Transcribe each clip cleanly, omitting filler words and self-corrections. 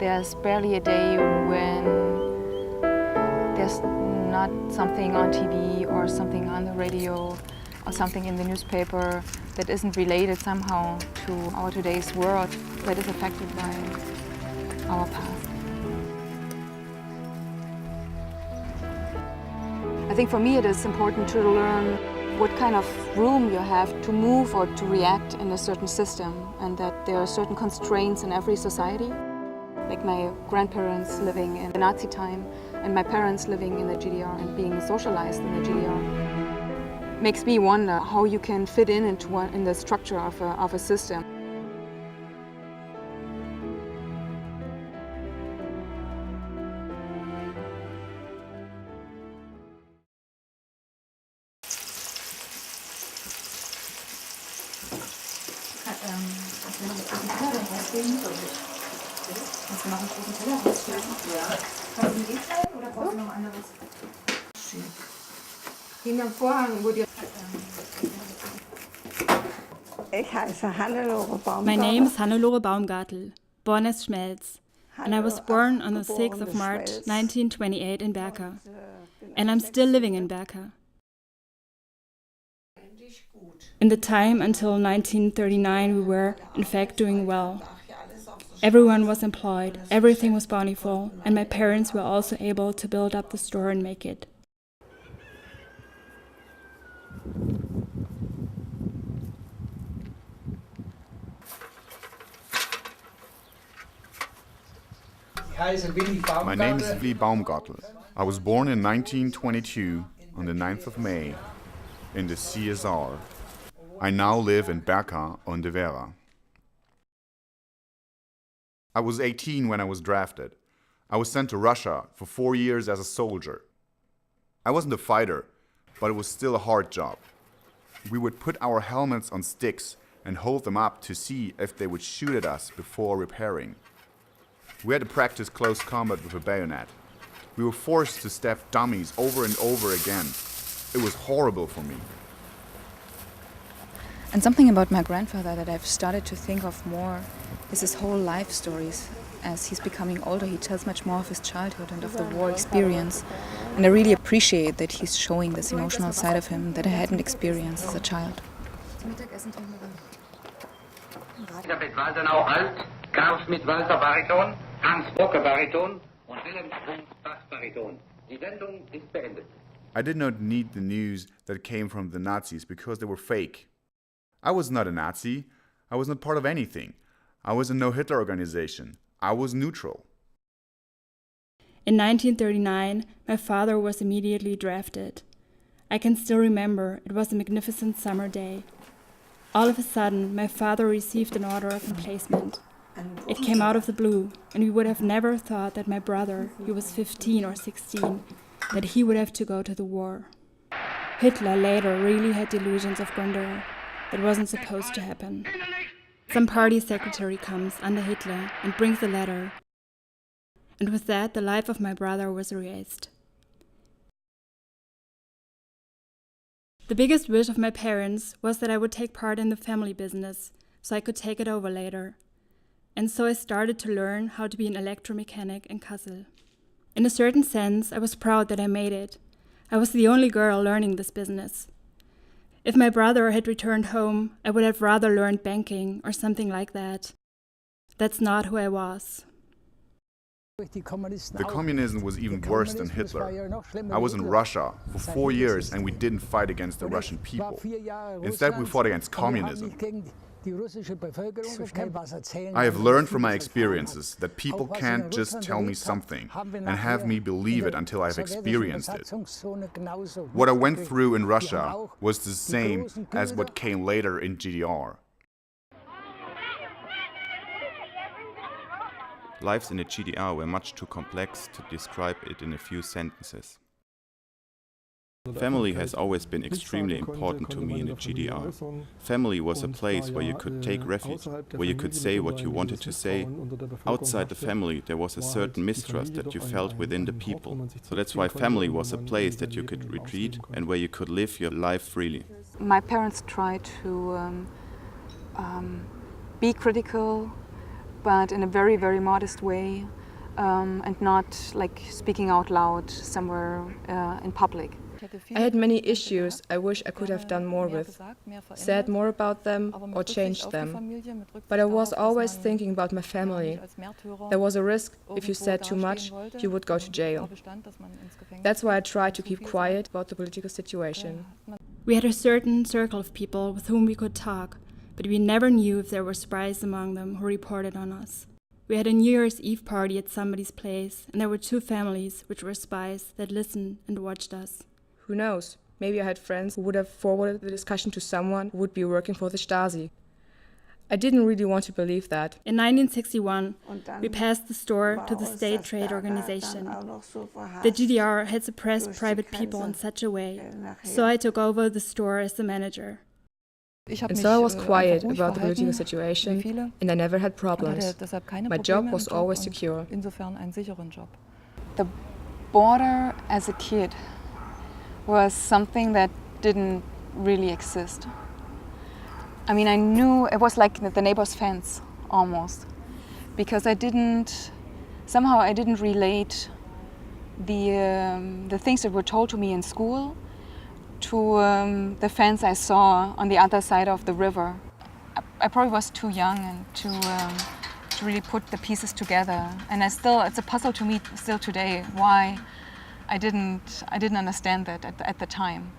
There's barely a day when there's not something on TV or something on the radio or something in the newspaper that isn't related somehow to our today's world, that is affected by our past. I think for me it is important to learn what kind of room you have to move or to react in a certain system, and that there are certain constraints in every society. Like my grandparents living in the Nazi time and my parents living in the GDR and being socialized in the GDR. Makes me wonder how you can fit in the structure of a system. Kannst du noch einen großen Teller rausstellen? Ja. Kannst du ein Gehkleid oder brauchst du noch ein anderes? Hinterm Vorhang, wo die... My name is Hannelore Baumgartel, born as Schmelz, and I was born on the 6th of March 1928 in Berka, and I'm still living in Berka. In the time until 1939 we were, in fact, doing well. Everyone was employed, everything was bountiful, and my parents were also able to build up the store and make it. My name is Willy Baumgartel. I was born in 1922 on the 9th of May in the CSR. I now live in Berka on the Werra. I was 18 when I was drafted. I was sent to Russia for 4 years as a soldier. I wasn't a fighter, but it was still a hard job. We would put our helmets on sticks and hold them up to see if they would shoot at us before repairing. We had to practice close combat with a bayonet. We were forced to stab dummies over and over again. It was horrible for me. And something about my grandfather that I've started to think of more is his whole life stories. As he's becoming older, he tells much more of his childhood and of the war experience. And I really appreciate that he's showing this emotional side of him that I hadn't experienced as a child. Elisabeth Walsenau Alt, Karl Schmidt Walter Bariton, Hans Brocke Bariton und Wilhelm Strunz Bass Bariton. Die Sendung ist beendet. I did not need the news that came from the Nazis because they were fake. I was not a Nazi. I was not part of anything. I was in no Hitler organization. I was neutral. In 1939, my father was immediately drafted. I can still remember, it was a magnificent summer day. All of a sudden, my father received an order of emplacement. It came out of the blue, and we would have never thought that my brother, he was 15 or 16, that he would have to go to the war. Hitler later really had delusions of grandeur. That wasn't supposed to happen. Some party secretary comes under Hitler and brings a letter. And with that, the life of my brother was erased. The biggest wish of my parents was that I would take part in the family business, so I could take it over later. And so I started to learn how to be an electromechanic in Kassel. In a certain sense, I was proud that I made it. I was the only girl learning this business. If my brother had returned home, I would have rather learned banking or something like that. That's not who I was. The communism was even worse than Hitler. I was in Russia for 4 years and we didn't fight against the Russian people. Instead, we fought against communism. I have learned from my experiences that people can't just tell me something and have me believe it until I've experienced it. What I went through in Russia was the same as what came later in GDR. Lives in the GDR were much too complex to describe it in a few sentences. Family has always been extremely important to me in the GDR. Family was a place where you could take refuge, where you could say what you wanted to say. Outside the family, there was a certain mistrust that you felt within the people. So that's why family was a place that you could retreat and where you could live your life freely. My parents tried to be critical, but in a very, very modest way, and not like speaking out loud somewhere in public. I had many issues I wish I could have done more with, said more about them or changed them. But I was always thinking about my family. There was a risk if you said too much, you would go to jail. That's why I tried to keep quiet about the political situation. We had a certain circle of people with whom we could talk, but we never knew if there were spies among them who reported on us. We had a New Year's Eve party at somebody's place, and there were 2 families which were spies that listened and watched us. Who knows? Maybe I had friends who would have forwarded the discussion to someone who would be working for the Stasi. I didn't really want to believe that. In 1961, we passed the store to the State Trade Organization. The GDR had suppressed private people in such a way, so I took over the store as the manager. And so I was quiet about the political situation, and I never had problems. My job was always secure. The border as a kid was something that didn't really exist. I mean, I knew it was like the neighbor's fence, almost, because I didn't relate the things that were told to me in school to the fence I saw on the other side of the river. I probably was too young and to really put the pieces together, and it's a puzzle to me still today why I didn't understand that at the time.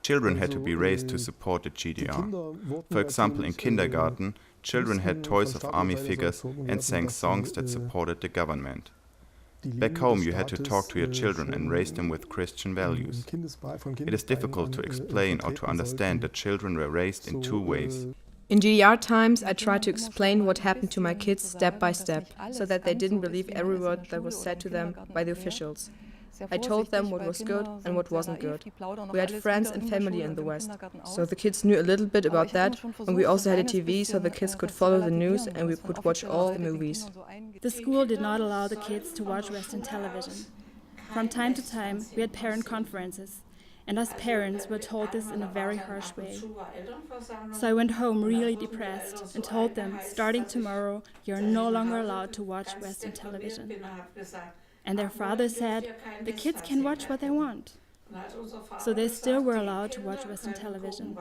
Children had to be raised to support the GDR. For example, in kindergarten, children had toys of army figures and sang songs that supported the government. Back home, you had to talk to your children and raise them with Christian values. It is difficult to explain or to understand that children were raised in 2 ways. In GDR times, I tried to explain what happened to my kids step by step, so that they didn't believe every word that was said to them by the officials. I told them what was good and what wasn't good. We had friends and family in the West, so the kids knew a little bit about that, and we also had a TV so the kids could follow the news and we could watch all the movies. The school did not allow the kids to watch Western television. From time to time, we had parent conferences, and us parents were told this in a very harsh way. So I went home really depressed and told them, starting tomorrow, you're no longer allowed to watch Western television. And their father said, the kids can watch what they want. So they still were allowed to watch Western television.